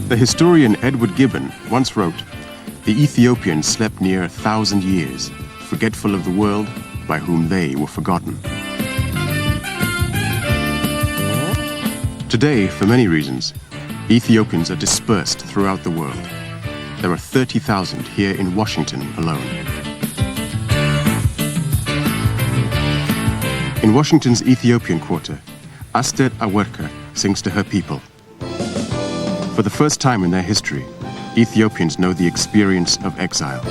The historian Edward Gibbon once wrote, "The Ethiopians slept near 1,000 years, forgetful of the world by whom they were forgotten." Today, for many reasons, Ethiopians are dispersed throughout the world. There are 30,000 here in Washington alone. In Washington's Ethiopian quarter, Aster Awerka sings to her people. For the first time in their history, Ethiopians know the experience of exile.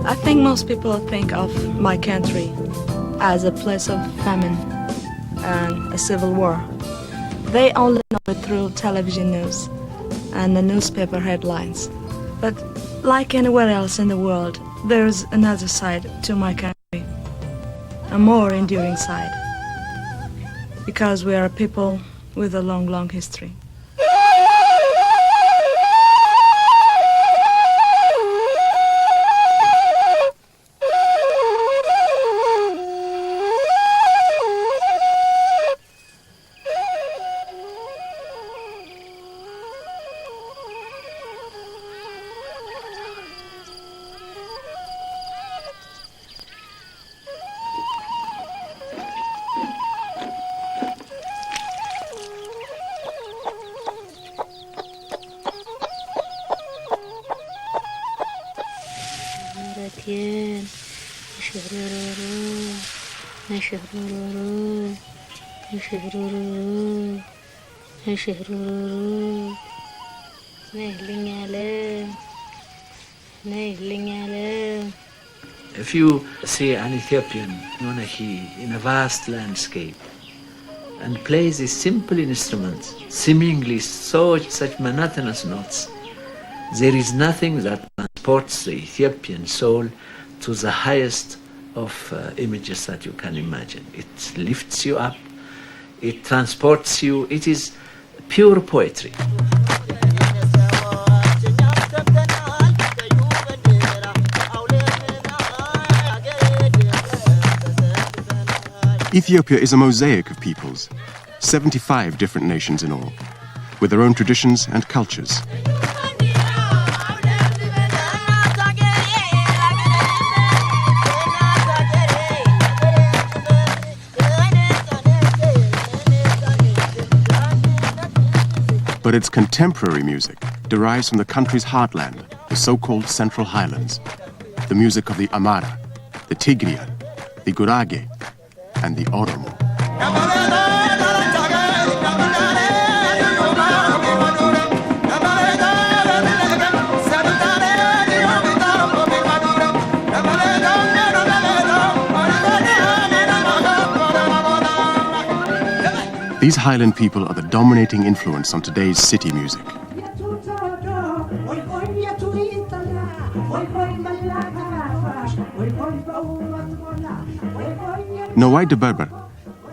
I think most people think of my country as a place of famine and a civil war. They only know it through television news and the newspaper headlines. But like anywhere else in the world, there's another side to my country, a more enduring side, because we are a people with a long, long history. If you see an Ethiopian monarchy in a vast landscape and plays these simple instruments, seemingly such monotonous notes, there is nothing that transports the Ethiopian soul to the highest of images that you can imagine. It lifts you up, it transports you, it is pure poetry. Ethiopia is a mosaic of peoples, 75 different nations in all, with their own traditions and cultures. But its contemporary music derives from the country's heartland, the so-called Central Highlands, the music of the Amara, the Tigrian, the Gurage, and the Oromo. These Highland people are the dominating influence on today's city music. Noai de Berber,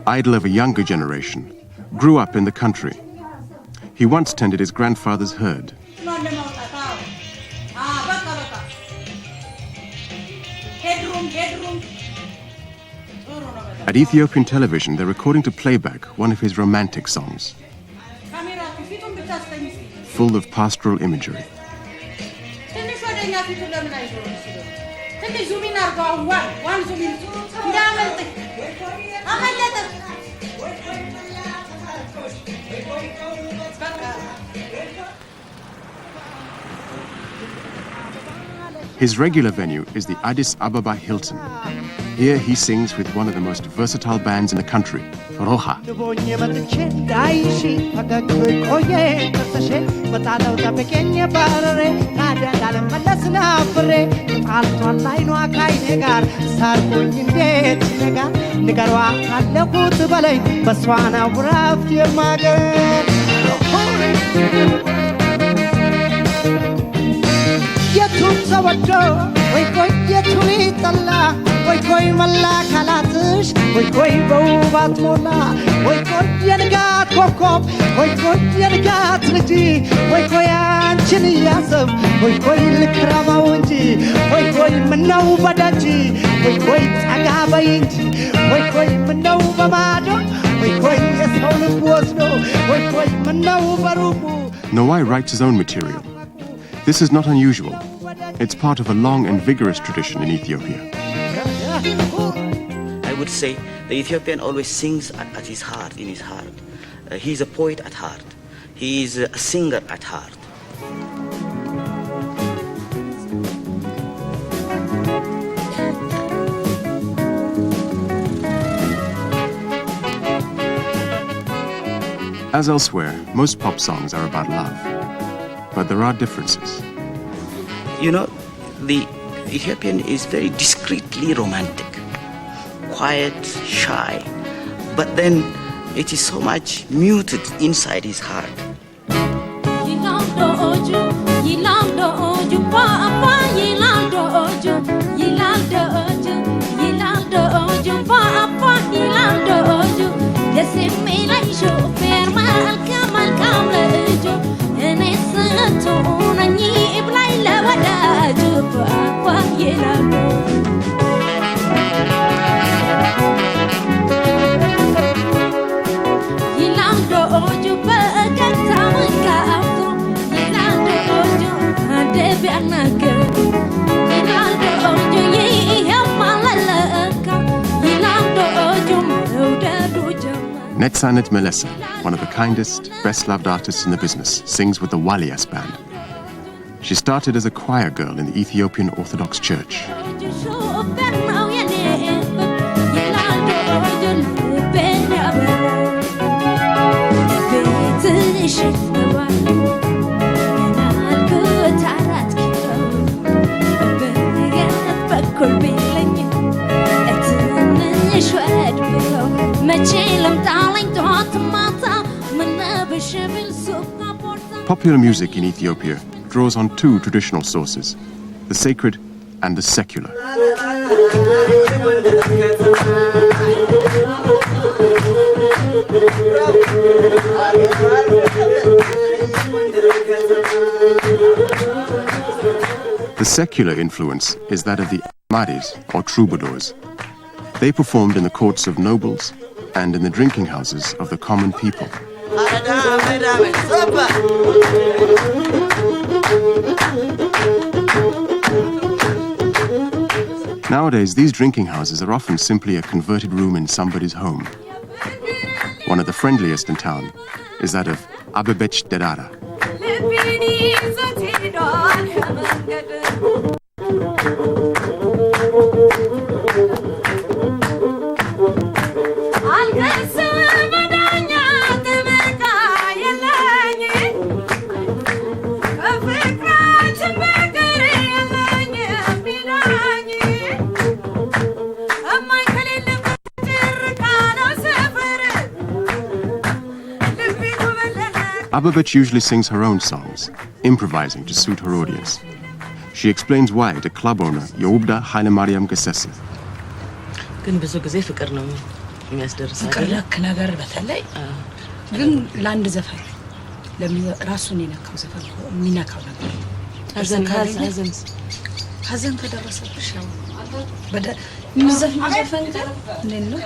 idol of a younger generation, grew up in the country. He once tended his grandfather's herd. At Ethiopian television, they're recording to playback one of his romantic songs, full of pastoral imagery. His regular venue is the Addis Ababa Hilton. Here he sings with one of the most versatile bands in the country, Roha. Yetun savaşçı, oy koy yetuni talla, oy koy malla kalatış, oy koy baubat mola, oy koy yengat kokop, oy koy yengat liji, oy koy ançın yasım, oy koy likrama unji, oy koy mnav badaji, oy koy tagabayinji, oy koy mnav bamado, oy koy yesonu bosno, oy koy mnav barubu. Noai writes his own material. This is not unusual. It's part of a long and vigorous tradition in Ethiopia. I would say the Ethiopian always sings at his heart, in his heart. He's a poet at heart. He is a singer at heart. As elsewhere, most pop songs are about love. But there are differences. You know, the Ethiopian is very discreetly romantic, quiet, shy, but then it is so much muted inside his heart. Netsanet Melesa, one of the kindest, best-loved artists in the business, sings with the Walias band. She started as a choir girl in the Ethiopian Orthodox Church. Popular music in Ethiopia draws on two traditional sources, the sacred and the secular. The secular influence is that of the Amaris, or troubadours. They performed in the courts of nobles and in the drinking houses of the common people. Nowadays, these drinking houses are often simply a converted room in somebody's home. One of the friendliest in town is that of Abebech Derara. Abebech usually sings her own songs, improvising to suit her audience. She explains why to club owner Yeubda Haile Mariam Gesesse. ግን ብዙ ጊዜ ፍቅር ነው የሚያስደርሳው። ፍቅር ለክ ነገር በተለይ ግን ለአንድ ዘፈን ራሱን ይነካው ዘፈን የሚነካው ነገር ሀዘን ከደረሰብሽ ያው ዘፈን ነው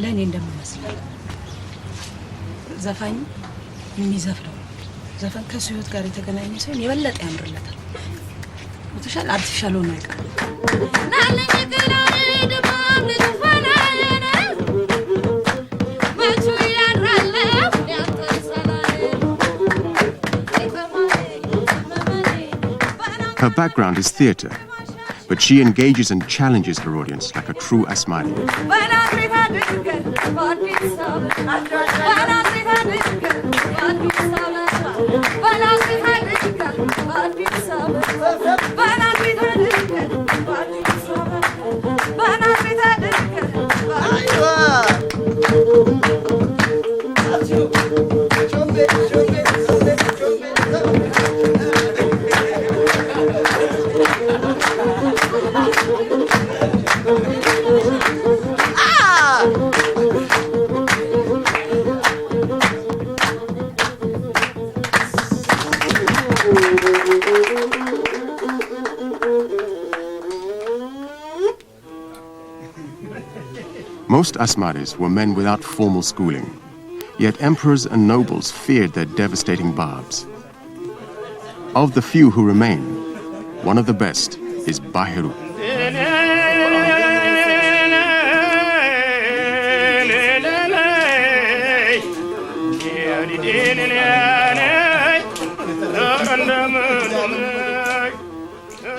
ለእኔ እንደምመስለው ዘፋኝ የሚዘፍነው ዘፈን ከሱ ህይወት ጋር የተገናኘ ሲሆን የበለጠ ያምርለታል። ወተሻል አርቲፊሻል ሆኖ አይቀርም። Her background is theatre, but she engages and challenges her audience like a true Asmani. Most Asmaris were men without formal schooling, yet emperors and nobles feared their devastating barbs. Of the few who remain, one of the best is Bahiru.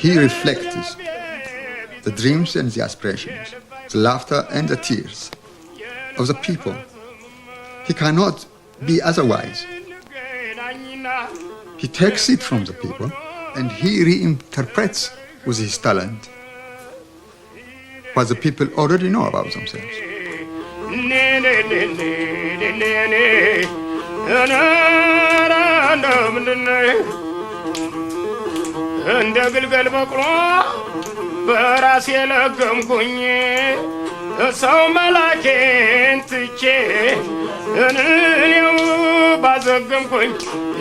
He reflects the dreams and the aspirations, the laughter and the tears of the people. He cannot be otherwise. He takes it from the people and he reinterprets with his talent what the people already know about themselves. እንደ ግልገል በቅሎ በራሴ ለገምኩኝ ሰው መላኬን ትቼ እኔው ባዘገምኩኝ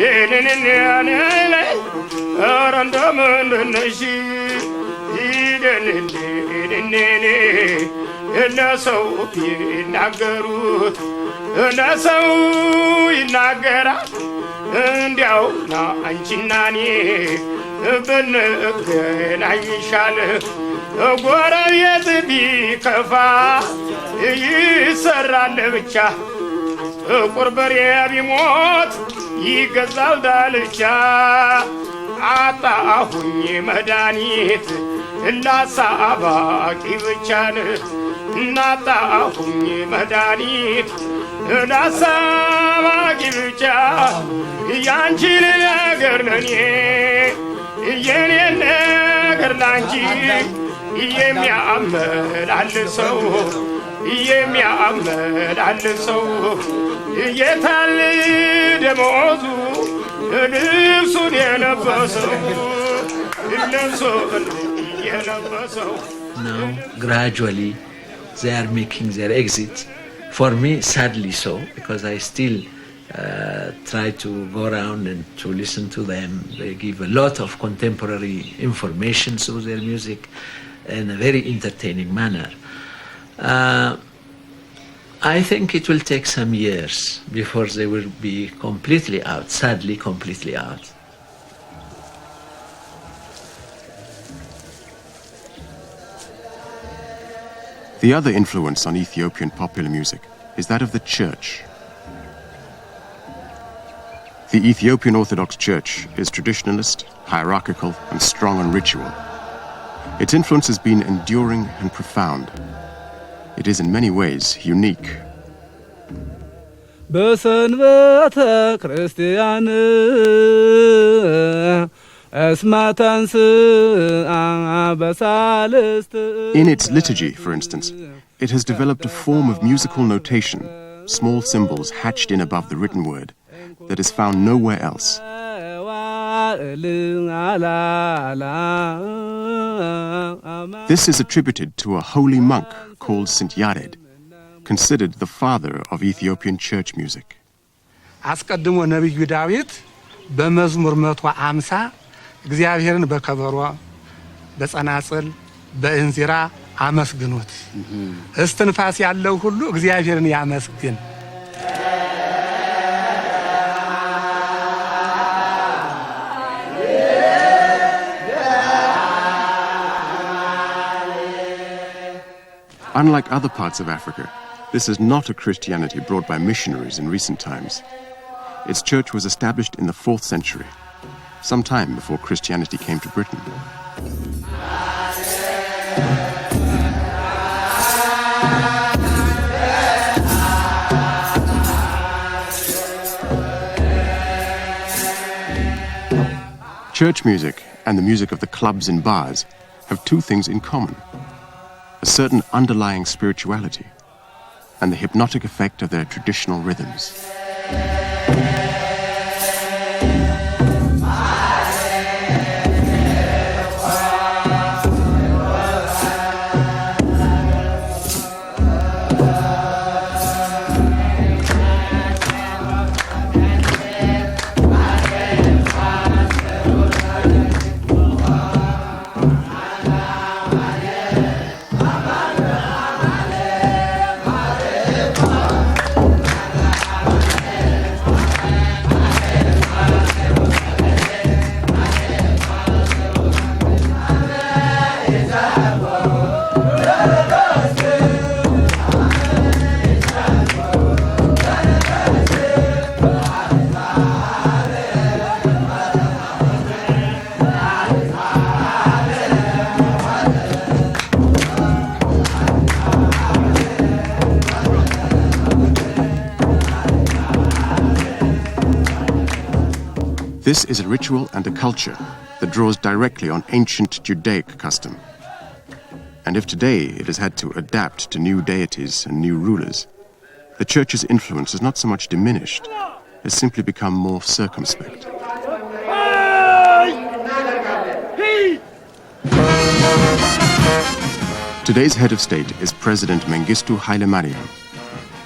ይህንን ኧረ እንደምንድን ነሽ ይደንኔኔ እነሰው ይናገሩት እነሰው ይናገራል እንዲያው ና አንቺና እኔ ብንገናኝ ይሻል ጎረቤት ቢከፋ ይሰራል ብቻ ጥቁር በሬ ቢሞት ይገዛል ዳልቻ አጣሁኝ መድኃኒት ላሳባቂ ብቻን እናጣሁኝ መድኃኒት ላሳባቂ ብቻ ያንቺን ነገር ለኔ የኔ ነገር ላንቺ የሚያመላልሰው የታል ደሞዙ ልብሱን የለበሰው Now, gradually, they are making their exit. For me, sadly so, because I still try to go around and to listen to them. They give a lot of contemporary information through their music in a very entertaining manner. I think it will take some years before they will be completely out, sadly completely out. The other influence on Ethiopian popular music is that of the church. The Ethiopian Orthodox Church is traditionalist, hierarchical, and strong on ritual. Its influence has been enduring and profound. It is in many ways unique. በሰንበተ ክርስቲያን In its liturgy, for instance, it has developed a form of musical notation, small symbols hatched in above the written word, that is found nowhere else. This is attributed to a holy monk called St. Yared, considered the father of Ethiopian church music. አስቀድሞ ነብዩ ዳዊት በመዝሙር 150 እግዚአብሔርን በከበሮ በጸናጽል በእንዚራ አመስግኑት እስትንፋስ ያለው ሁሉ እግዚአብሔርን ያመስግን። Unlike other parts of Africa, this is not a Christianity brought by missionaries in recent times. Its church was established in the 4th century, some time before Christianity came to Britain. Church music and the music of the clubs and bars have two things in common: a certain underlying spirituality and the hypnotic effect of their traditional rhythms. This is a ritual and a culture that draws directly on ancient Judaic custom. And if today it has had to adapt to new deities and new rulers, the Church's influence is not so much diminished as simply become more circumspect. Today's head of state is President Mengistu Haile Mariam.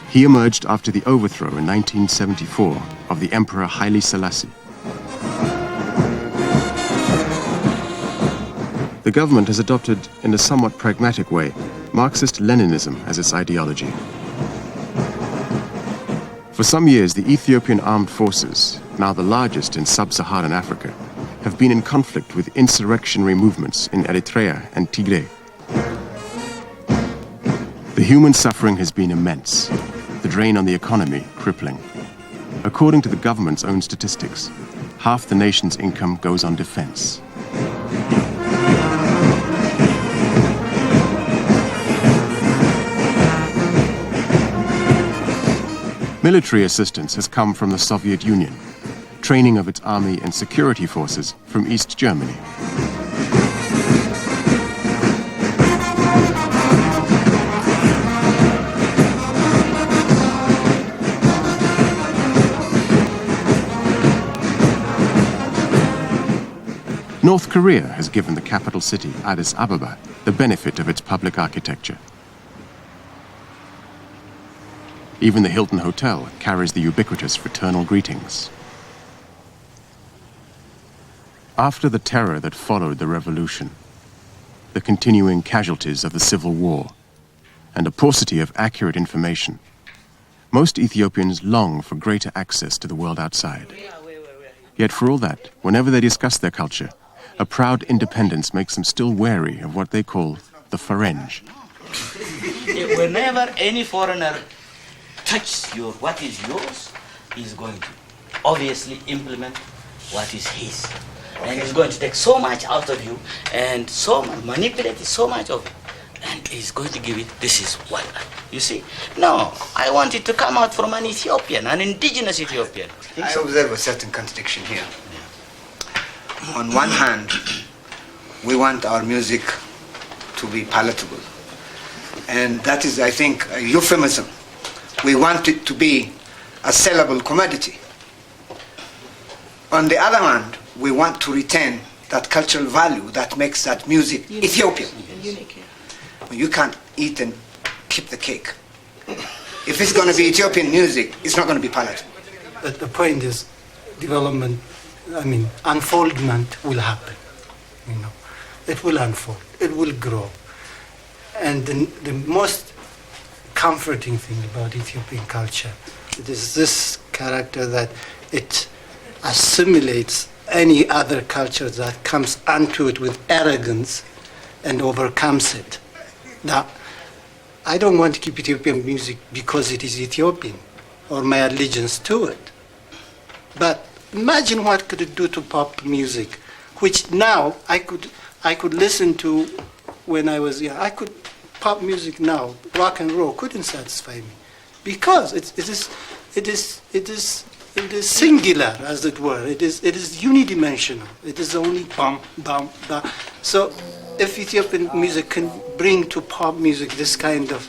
He emerged after the overthrow in 1974 of the Emperor Haile Selassie. The government has adopted, in a somewhat pragmatic way, Marxist-Leninism as its ideology. For some years, the Ethiopian armed forces, now the largest in sub-Saharan Africa, have been in conflict with insurrectionary movements in Eritrea and Tigray. The human suffering has been immense, the drain on the economy crippling. According to the government's own statistics, half the nation's income goes on defense. Military assistance has come from the Soviet Union, training of its army and security forces from East Germany. North Korea has given the capital city, Addis Ababa, the benefit of its public architecture. Even the Hilton Hotel carries the ubiquitous fraternal greetings. After the terror that followed the revolution, the continuing casualties of the civil war, and a paucity of accurate information, most Ethiopians long for greater access to the world outside. Yet for all that, whenever they discuss their culture, a proud independence makes them still wary of what they call the Ferenj. Whenever any foreigner touches what is yours, he's going to obviously implement what is his. And he's going to take so much out of you and manipulate so much of it. And he's going to give it, this is what you see. No, I want it to come out from an Ethiopian, an indigenous Ethiopian. I observe a certain contradiction here. On one hand, we want our music to be palatable. And that is, I think, a euphemism. We want it to be a sellable commodity. On the other hand, we want to retain that cultural value that makes that music Ethiopian. You can't eat and keep the cake. If it's going to be Ethiopian music, it's not going to be palatable. But the point is, development, unfoldment will happen. It will unfold. It will grow. And the most comforting thing about Ethiopian culture is this character that it assimilates any other culture that comes onto it with arrogance and overcomes it. Now, I don't want to keep Ethiopian music because it is Ethiopian or my allegiance to it. But imagine what could it do to pop music, which now I could listen to when I was young. Pop music now, rock and roll, couldn't satisfy me because it is singular, as it were. It is unidimensional. It is only bum bum bum. So, if Ethiopian music can bring to pop music this kind of,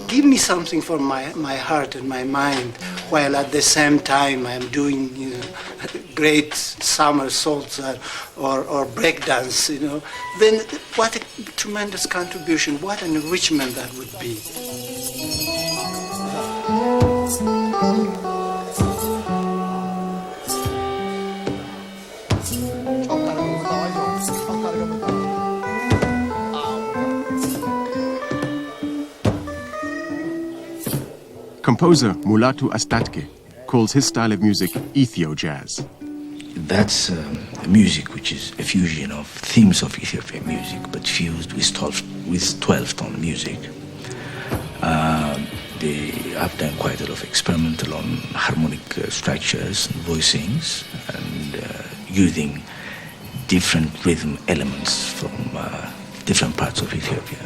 give me something for my heart and my mind, while at the same time I'm doing, great somersaults or breakdance, then what a tremendous contribution, what an enrichment that would be. Composer Mulatu Astatke calls his style of music Ethio jazz. That's music which is a fusion of themes of Ethiopian music, but fused with 12-tone music. They have done quite a lot of experimental on harmonic structures and voicings, and using different rhythm elements from different parts of Ethiopia.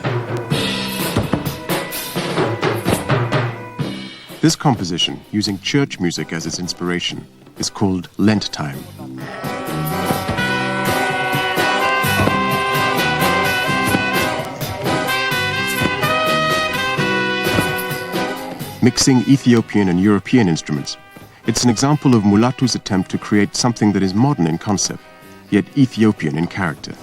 This composition, using church music as its inspiration, is called Lent Time. Mixing Ethiopian and European instruments, it's an example of Mulatu's attempt to create something that is modern in concept, yet Ethiopian in character.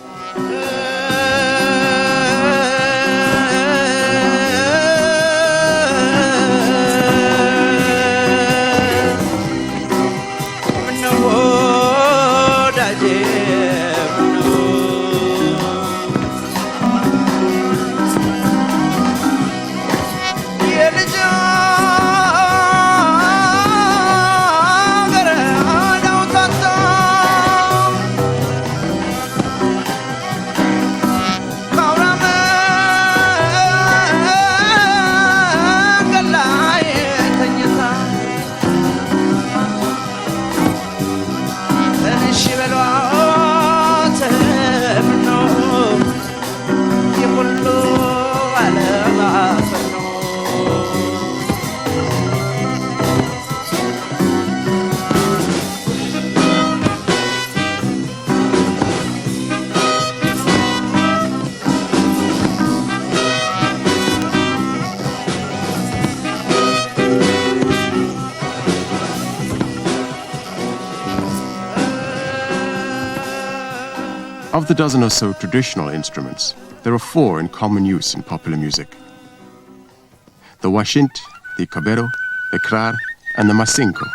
Of the dozen or so traditional instruments, there are 4 in common use in popular music: the washint, the kabero, the krar, and the masinko.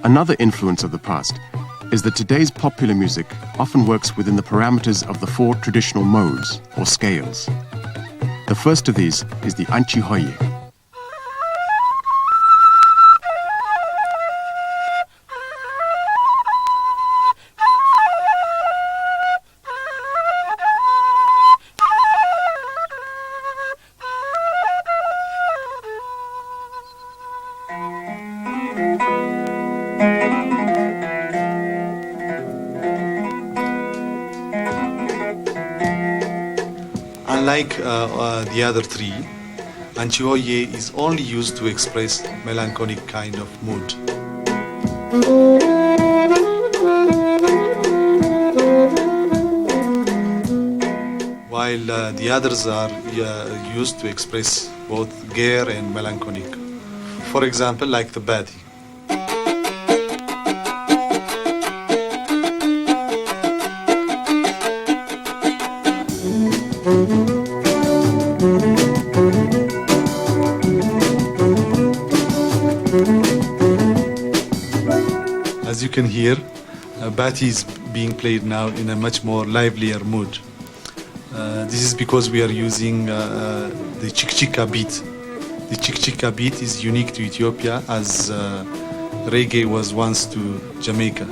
Another influence of the past is that today's popular music often works within the parameters of the 4 traditional modes or scales. The first of these is the Anchi Hoye. unlike the other three, Anchihoye is only used to express melancholic kind of mood. While the others are used to express both gayer and melancholic. For example, like the Bati. As you can hear, Bati is being played now in a much more livelier mood. This is because we are using the Chikchika beat. The Chikchika beat is unique to Ethiopia, as reggae was once to Jamaica.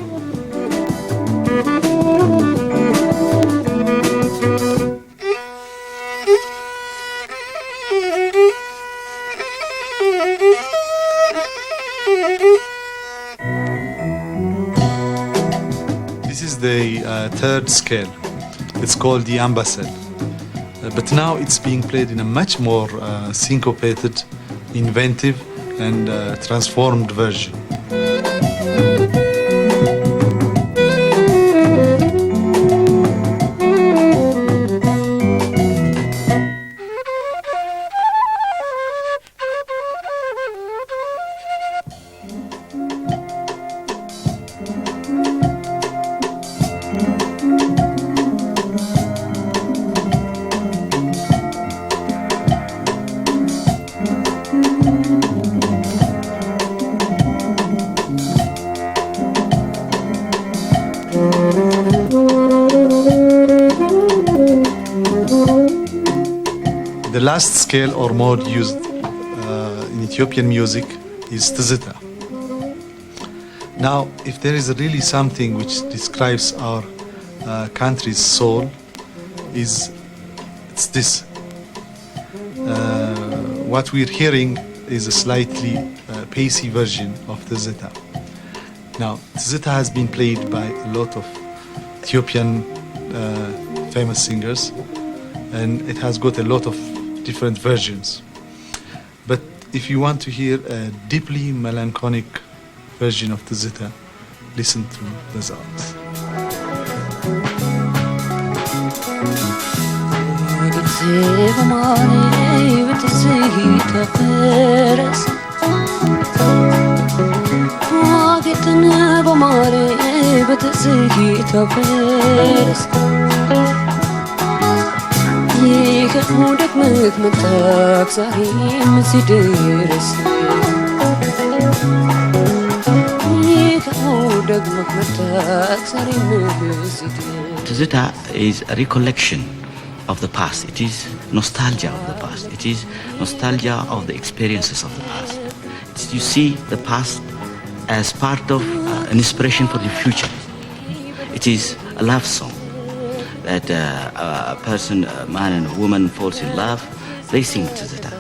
This is the third scale. It's called the ambasel. But now it's being played in a much more syncopated, inventive, and transformed version. The last scale or mode used in Ethiopian music is Tizita. Now, if there is really something which describes our country's soul, it's this. What we're hearing is a slightly pacey version of Tizita. Now, Tizita has been played by a lot of Ethiopian famous singers, and it has got a lot of different versions. But if you want to hear a deeply melancholic version of Tizita, listen to the sounds. ደክመህ መጣህ ዛሬም ሲደርስ ደክመህ መጣህ ዛሬም ሲደርስ Tizita is a recollection of the past. It is nostalgia of the past. It is nostalgia of the experiences of the past. You see the past as part of an inspiration for the future. It is a love song. That a person, a man and a woman falls in love, they sing Tizita.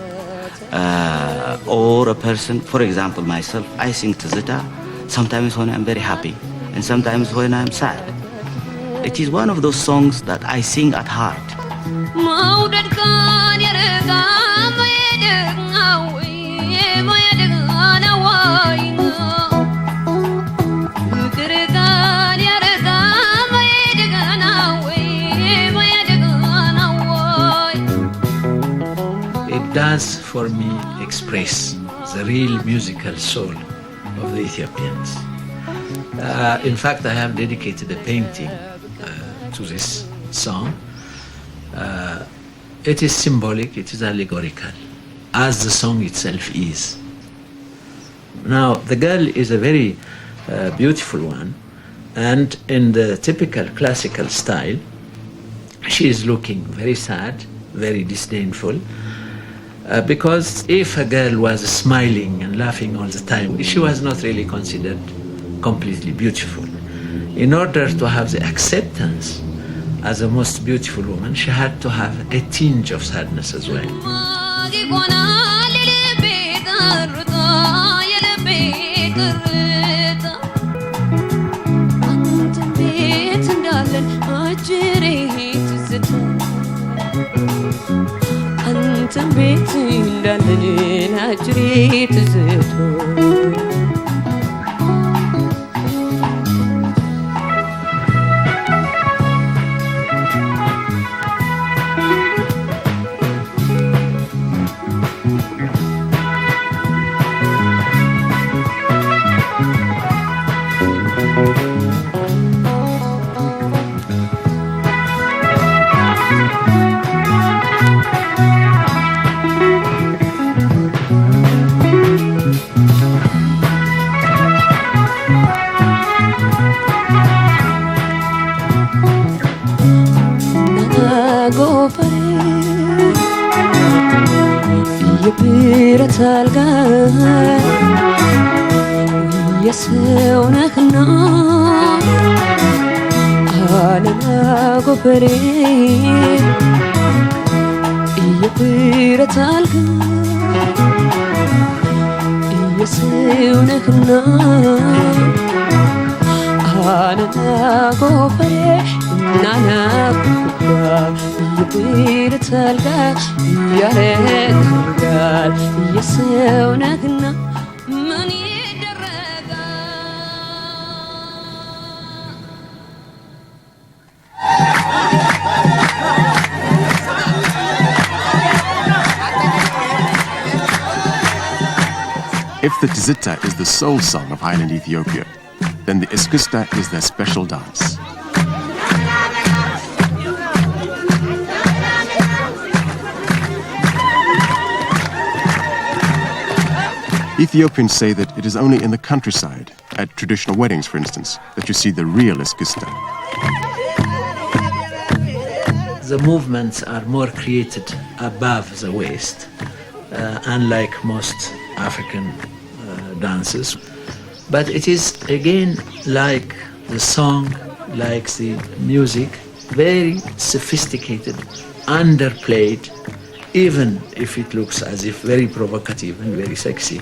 Or a person, for example, myself, I sing Tizita sometimes when I'm very happy and sometimes when I'm sad. It is one of those songs that I sing at heart. Does for me express the real musical soul of the Ethiopians. In fact, I have dedicated a painting to this song. It is symbolic, it is allegorical, as the song itself is. Now, the girl is a very beautiful one, and in the typical classical style, she is looking very sad, very disdainful. Because if a girl was smiling and laughing all the time, she was not really considered completely beautiful. In order to have the acceptance as the most beautiful woman, she had to have a tinge of sadness as well. ቤት እንዳለን አጅሬት ዝቶ የብረት አልጋ የሰው ነህና አለማ ጎፈሬ የብረት አልጋ የሰው ነህና አለማ ጎፈሬ ናና የብረት አልጋ ያረጋል የሰው ነህና ምን ይደረጋል። If the tzita is the soul song of Highland Ethiopia, then the Eskista is their special dance. Ethiopians say that it is only in the countryside, at traditional weddings for instance, that you see the real Eskista. The movements are more created above the waist, unlike most African dances. But it is again like the song, like the music, very sophisticated, underplayed. Even if it looks as if very provocative and very sexy,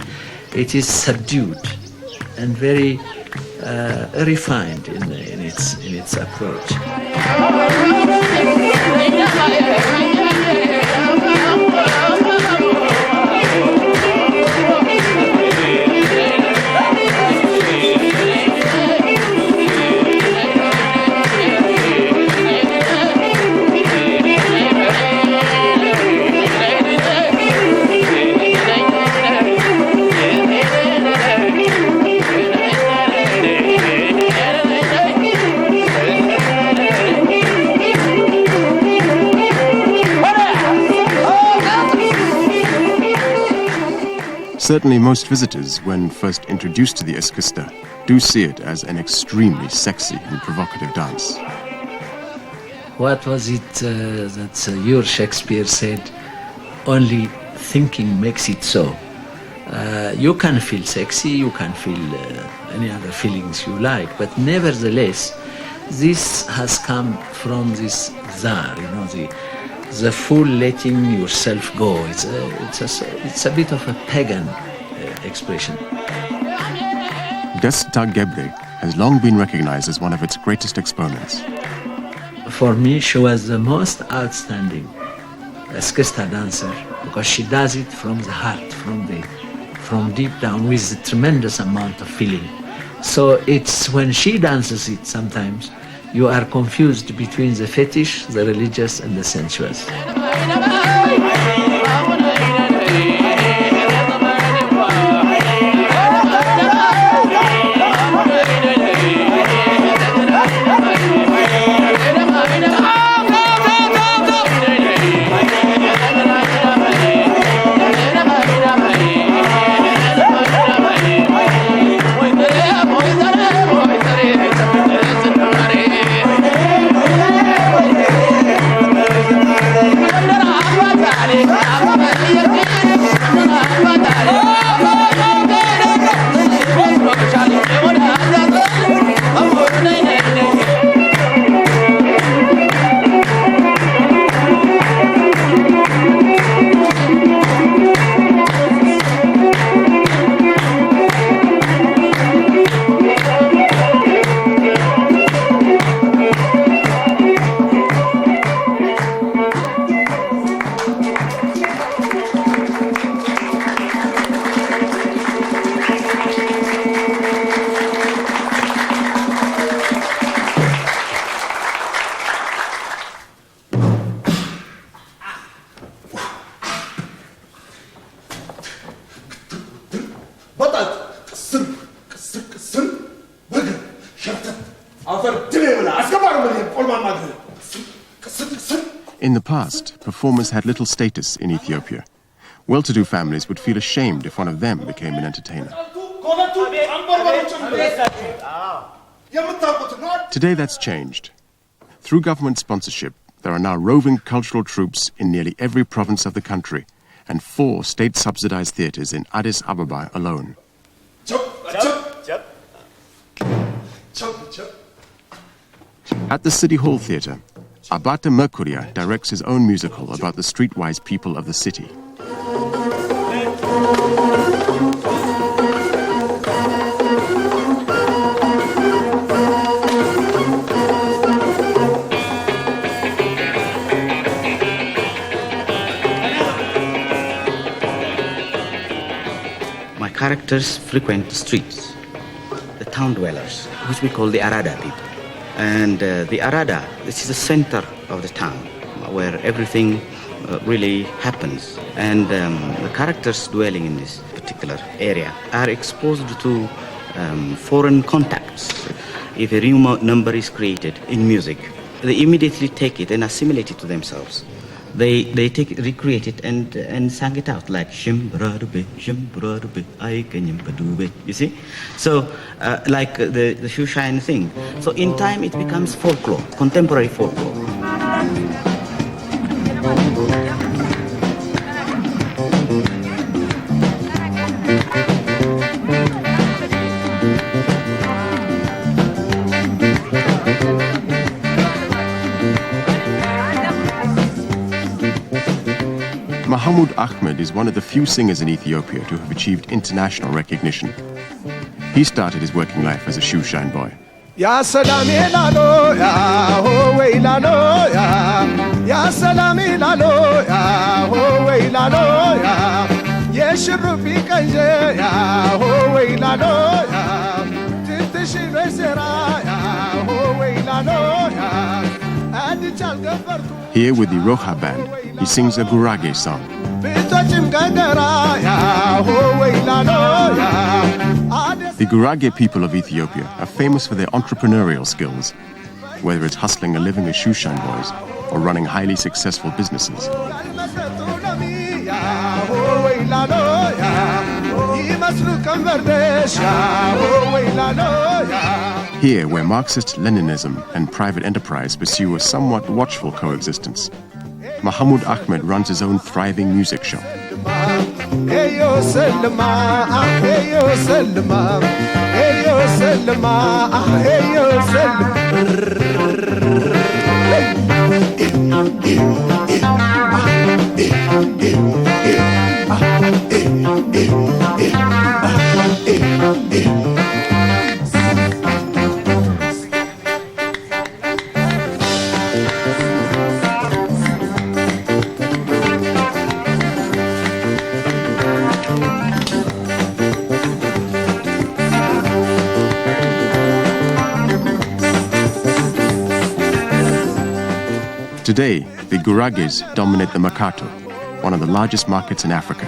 it is subdued and very refined in its approach. Certainly most visitors, when first introduced to the Eskista, do see it as an extremely sexy and provocative dance. What was it that your Shakespeare said, only thinking makes it so? You can feel sexy, you can feel any other feelings you like, but nevertheless, this has come from this zar, the full letting yourself go. It's a bit of a pagan expression. Desta Gebre has long been recognized as one of its greatest exponents. For me, she was the most outstanding Eskista dancer because she does it from the heart, from deep down with a tremendous amount of feeling. So it's when she dances it sometimes, you are confused between the fetish, the religious, and the sensuous. In the past, performers had little status in Ethiopia. Well-to-do families would feel ashamed if one of them became an entertainer. Today that's changed. Through government sponsorship, there are now roving cultural troupes in nearly every province of the country and 4 state-subsidized theaters in Addis Ababa alone. At the City Hall Theatre, Abate Mercuria directs his own musical about the streetwise people of the city. My characters frequent the streets, the town dwellers, which we call the Arada people. And the Arada, this is the center of the town where everything really happens. And the characters dwelling in this particular area are exposed to foreign contacts. If a new number is created in music, they immediately take it and assimilate it to themselves. They recreate it and sang it out like shimbrarube, shimbrarube, aikanyimpadube. You see? So like the shoe shine thing. So in time it becomes folklore, contemporary folklore. Mahmoud Ahmed is one of the few singers in Ethiopia to have achieved international recognition. He started his working life as a shoeshine boy. Ya salami lalo ya ho way lalo ya salami lalo ya ho way lalo ya yeshrufi kanje ya ho way lalo ya tintishi besera ya ho way lalo ya adichal gafartu. Here with the Roha band, he sings a Gurage song. The Gurage people of Ethiopia are famous for their entrepreneurial skills, whether it's hustling a living as shoeshine boys or running highly successful businesses. Here, where Marxist-Leninism and private enterprise pursue a somewhat watchful coexistence, Mahmoud Ahmed runs his own thriving music shop. Today, the Gurages dominate the Mercato, one of the largest markets in Africa.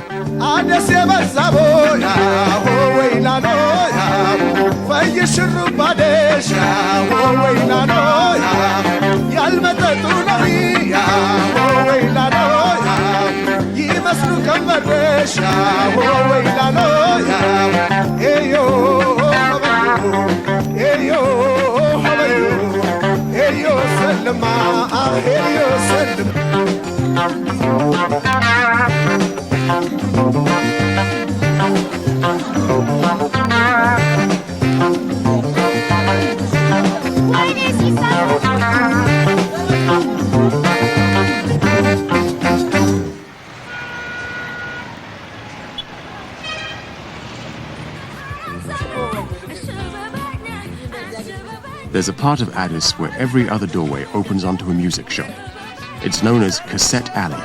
There's a part of Addis where every other doorway opens onto a music shop. It's known as Cassette Alley.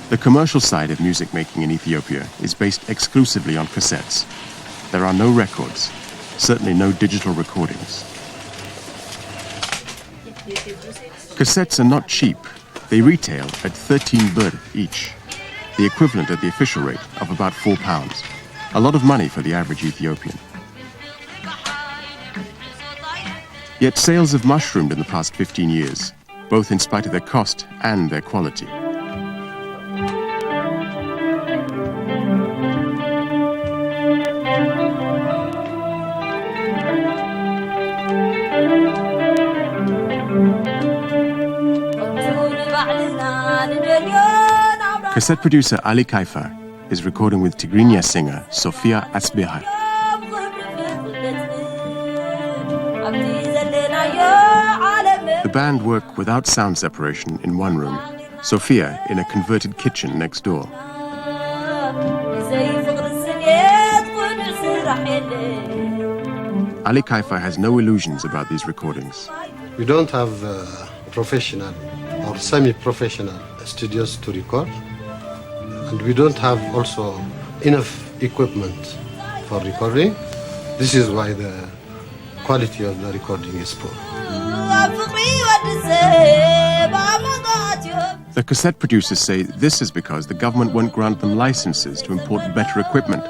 The commercial side of music making in Ethiopia is based exclusively on cassettes. There are no records, certainly no digital recordings. Cassettes are not cheap. They retail at 13 birr each, the equivalent at the official rate of about £4. A lot of money for the average Ethiopian. Yet sales have mushroomed in the past 15 years, both in spite of their cost and their quality. Cassette producer Ali Kaifa is recording with Tigrinya singer Sofia Asbihar. The band work without sound separation in one room, Sofia in a converted kitchen next door. Ali Kaifa has no illusions about these recordings. We don't have professional or semi-professional studios to record, and we don't have also enough equipment for recording. This is why the quality of the recording is poor. The cassette producers say this is because the government won't grant them licenses to import better equipment.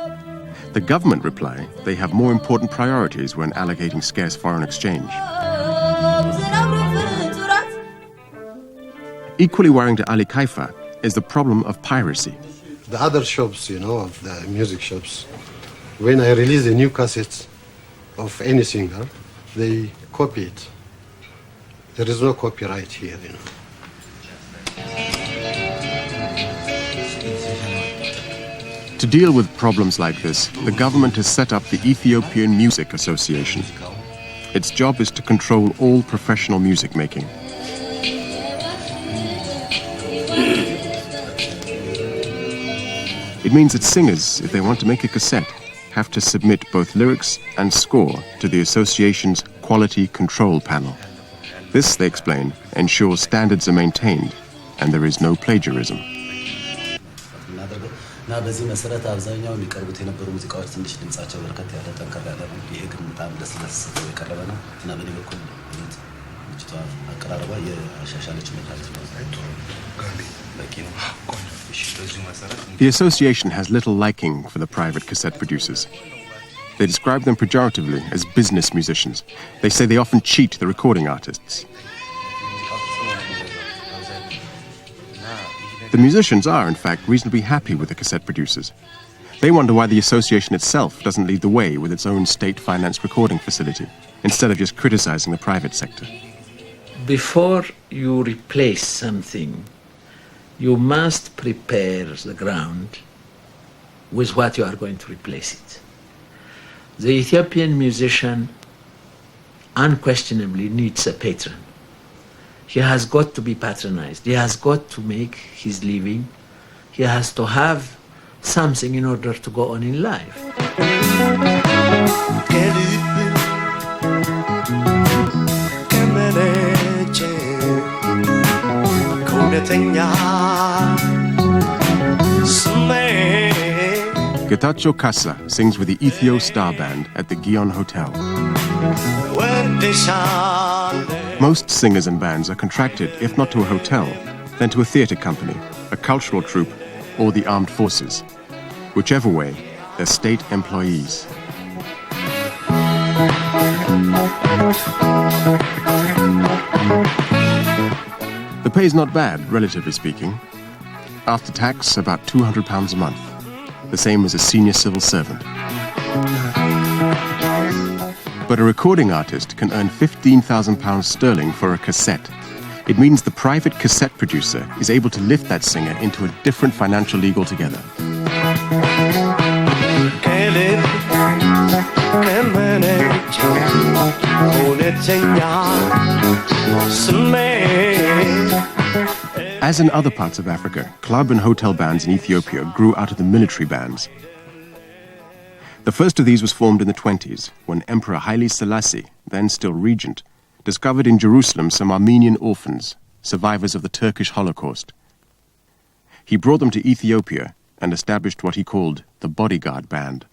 The government reply they have more important priorities when allocating scarce foreign exchange. Equally worrying to Ali Kaifa is the problem of piracy. The other shops, of the music shops, when I release a new cassette of any singer, they copy it. There is no copyright here, To deal with problems like this, the government has set up the Ethiopian Music Association. Its job is to control all professional music making. It means that singers, if they want to make a cassette, have to submit both lyrics and score to the association's quality control panel. This, they explain, ensures standards are maintained and there is no plagiarism. እና በዚህ መሰረት አብዛኛው የሚቀርቡት የነበሩ ሙዚቃዎች ትንሽ ድምጻቸው በርከት ያለ ጠንከር ያለ ነው። ይሄ ግን በጣም ለስለስ ብሎ የቀረበ ነው እና በኔ በኩል ልጅቷ አቀራረቧ የሻሻለች መጣች ነው። በቂ ነው። The association has little liking for the private cassette producers. They describe them pejoratively as business musicians. They say they often cheat the recording artists. The musicians are, in fact, reasonably happy with the cassette producers. They wonder why the association itself doesn't lead the way with its own state-financed recording facility, instead of just criticizing the private sector. Before you replace something, you must prepare the ground with what you are going to replace it. The Ethiopian musician unquestionably needs a patron. He has got to be patronized. He has got to make his living. He has to have something in order to go on in life. Getachew Kassa sings with the Ethio Star Band at the Gion Hotel. Most singers and bands are contracted, if not to a hotel, then to a theatre company, a cultural troupe, or the armed forces. Whichever way, they're state employees. The pay's not bad, relatively speaking. After tax, about £200 a month, the same as a senior civil servant. But a recording artist can earn £15,000 sterling for a cassette. It means the private cassette producer is able to lift that singer into a different financial league altogether. As in other parts of Africa, club and hotel bands in Ethiopia grew out of the military bands. The first of these was formed in the 1920s, when Emperor Haile Selassie, then still regent, discovered in Jerusalem some Armenian orphans, survivors of the Turkish Holocaust. He brought them to Ethiopia and established what he called the Bodyguard Band.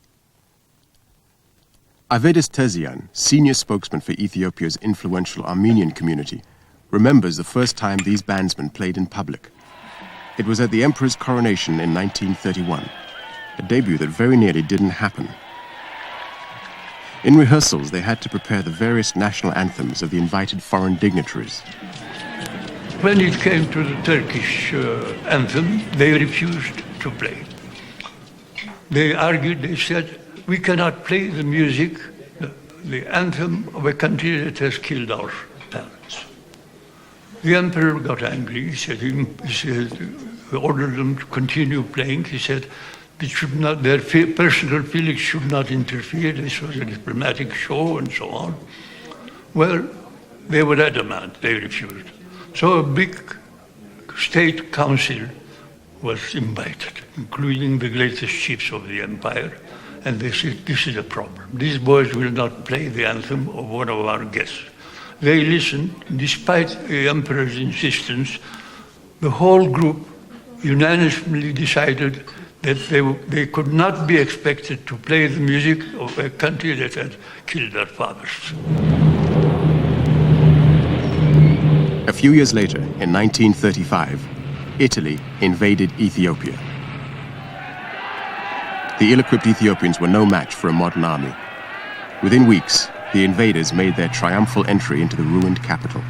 Avedis Terzian, senior spokesman for Ethiopia's influential Armenian community, remembers the first time these bandsmen played in public. It was at the Emperor's coronation in 1931, a debut that very nearly didn't happen. In rehearsals, they had to prepare the various national anthems of the invited foreign dignitaries. When it came to the Turkish anthem, they refused to play. They argued, they said, we cannot play the music, the anthem of a country that has killed our parents. The emperor got angry. He ordered them to continue playing. He said, their personal feelings should not interfere. This was a diplomatic show and so on. Well, they were adamant. They refused. So a big state council was invited, including the greatest chiefs of the empire. And they said, this is a problem. These boys will not play the anthem of one of our guests. They listened. Despite the emperor's insistence, the whole group unanimously decided that they could not be expected to play the music of a country that had killed their fathers. A few years later, in 1935, Italy invaded Ethiopia. The ill-equipped Ethiopians were no match for a modern army. Within weeks, the invaders made their triumphal entry into the ruined capital.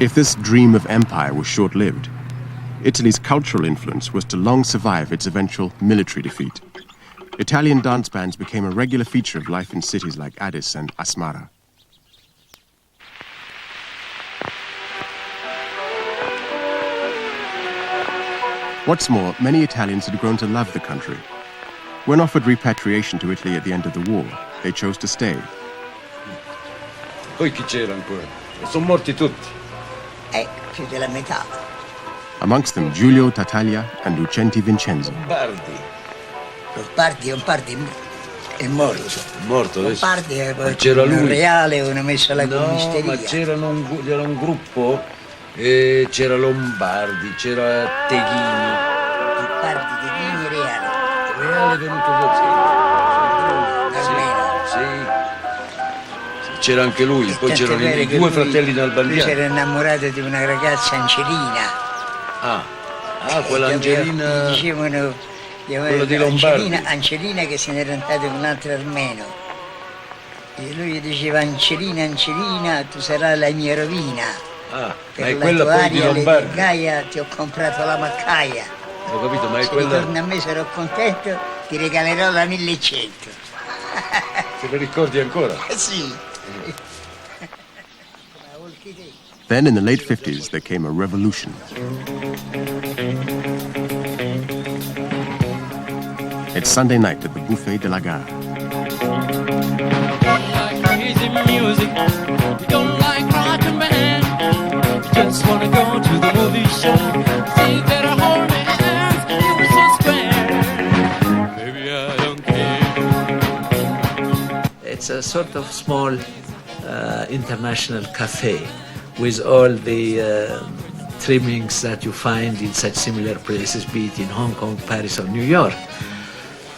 If this dream of empire was short-lived, Italy's cultural influence was to long survive its eventual military defeat. Italian dance bands became a regular feature of life in cities like Addis and Asmara. What's more, many Italians had grown to love the country. When offered repatriation to Italy at the end of the war, they chose to stay. Poi chi c'era ancora? Sono morti tutti. Più della metà. Amongst them, Giulio Tartaglia and Lucenti Vincenzo. Lombardi è morto. Morto adesso? Lombardi è c'era un lui. reale, una messa alla No, commisteria. ma c'era un gruppo, c'era Lombardi, c'era Teghini. Teghini reale. Reale è venuto così. Sì. C'era anche lui, poi c'erano i due fratelli nalbandiani. Lui si era innamorato di una ragazza Angelina. Quella Angelina. Dicevano quella di Lombardi. Angelina che se n'era andata con un altro armeno. E lui gli diceva Angelina, tu sarai la mia rovina. Ma per è la quella tua poi aria, di Lombardi. Gaia, ti ho comprato la maccaia. Ho capito, ma è Se quella. ritorni a me sarò contento, ti regalerò la 1100. Se lo ricordi ancora? Sì. Then in the late 50s, there came a revolution. It's Sunday night at the Buffet de la Gare. Crazy music, you don't like rock and band. You just want to go to the movie show. See that a whole man's you so square. Baby, I don't care. It's a sort of small international cafe with all the trimmings that you find in such similar places, be it in Hong Kong, Paris, or New York.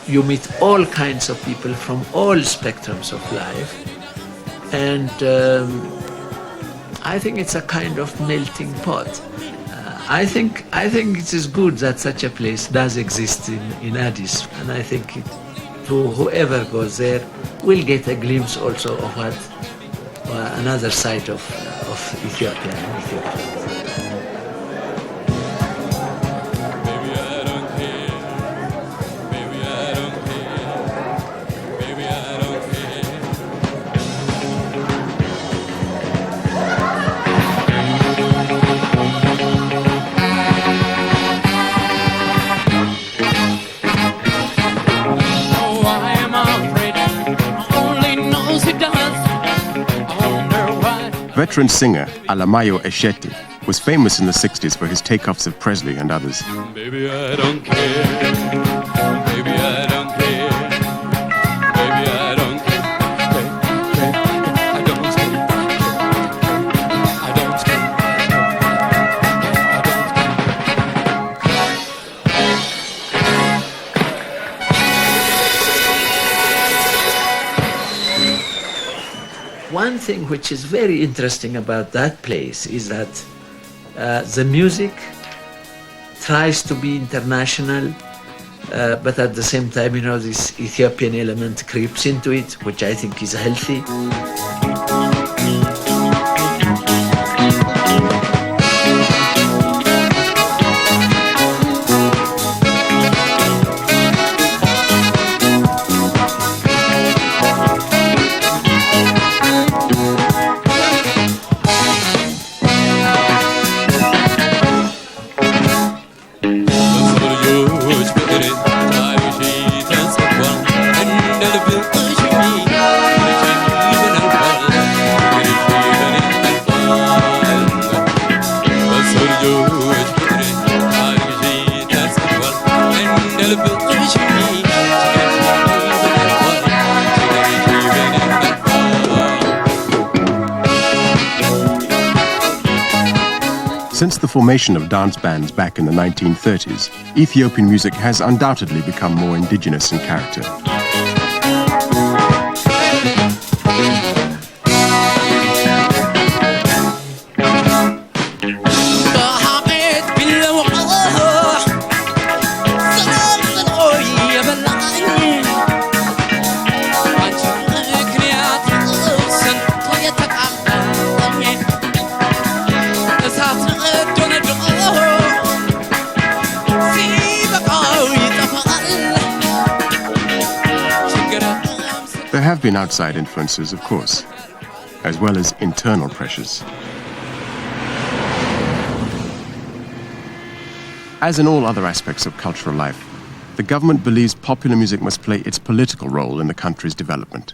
You meet all kinds of people from all spectrums of life, and I think it's a kind of melting pot. I think it is good that such a place does exist in Addis, and I think to whoever goes there will get a glimpse also of what another side of Ethiopia. Veteran singer Alamayo Eshete was famous in the 60s for his takeoffs of Presley and others. Baby, I don't care. Baby, I don't care. Baby, I don't care. I don't care. I don't care. One thing which is very interesting about that place is that the music tries to be international, but at the same time, you know, this Ethiopian element creeps into it, which I think is healthy. Since the formation of dance bands back in the 1930s, Ethiopian music has undoubtedly become more indigenous in character. There have been outside influences, of course, as well as internal pressures. As in all other aspects of cultural life, the government believes popular music must play its political role in the country's development.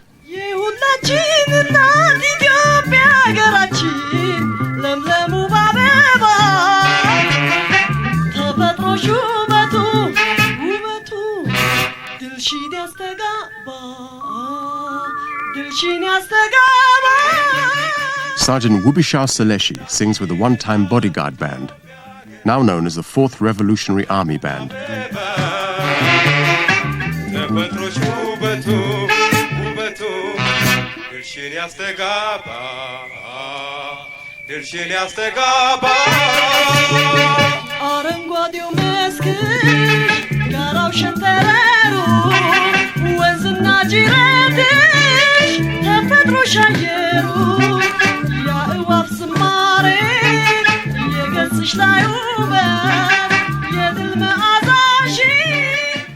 Sergeant Wubisha Seleshi sings with the one-time bodyguard band, now known as the 4th Revolutionary Army Band.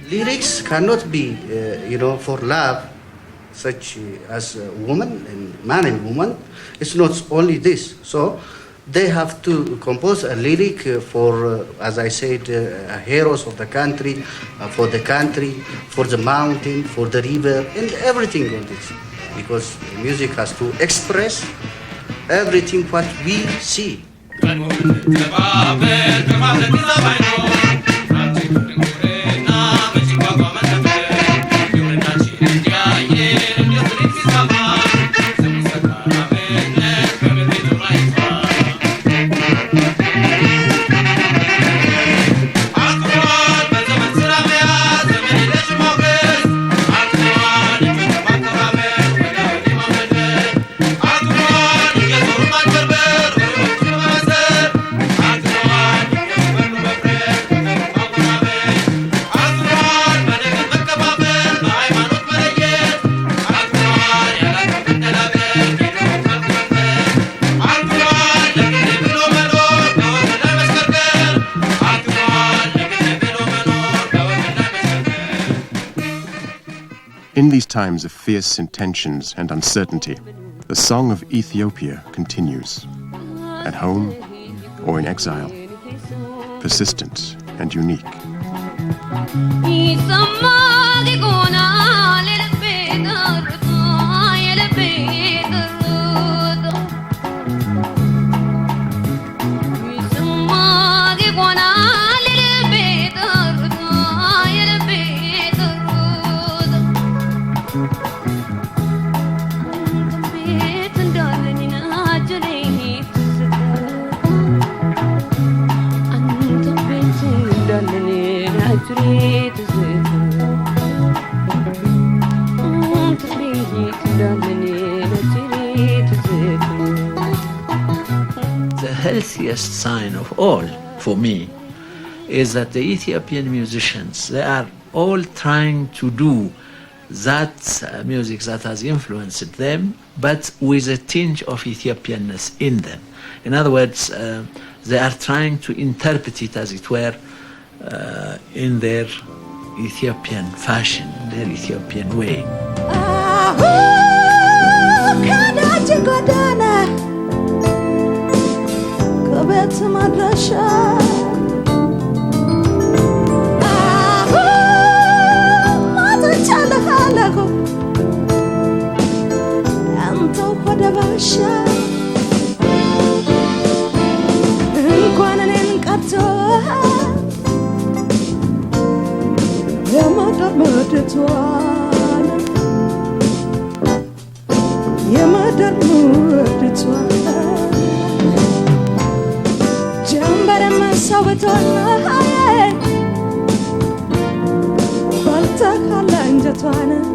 Lyrics cannot be, for love, such as a woman and man and woman. It's not only this. So they have to compose a lyric for, as I said, heroes of the country, for the mountain, for the river, and everything on this. Because music has to express everything what we see. In these times of fierce intentions and uncertainty, the song of Ethiopia continues, at home or in exile, persistent and unique. healthiest sign of all for me is that the Ethiopian musicians, they are all trying to do that music that has influenced them, but with a tinge of Ethiopianness in them. In other words, they are trying to interpret it, as it were, in their Ethiopian fashion, their Ethiopian way. Balta kala injatwana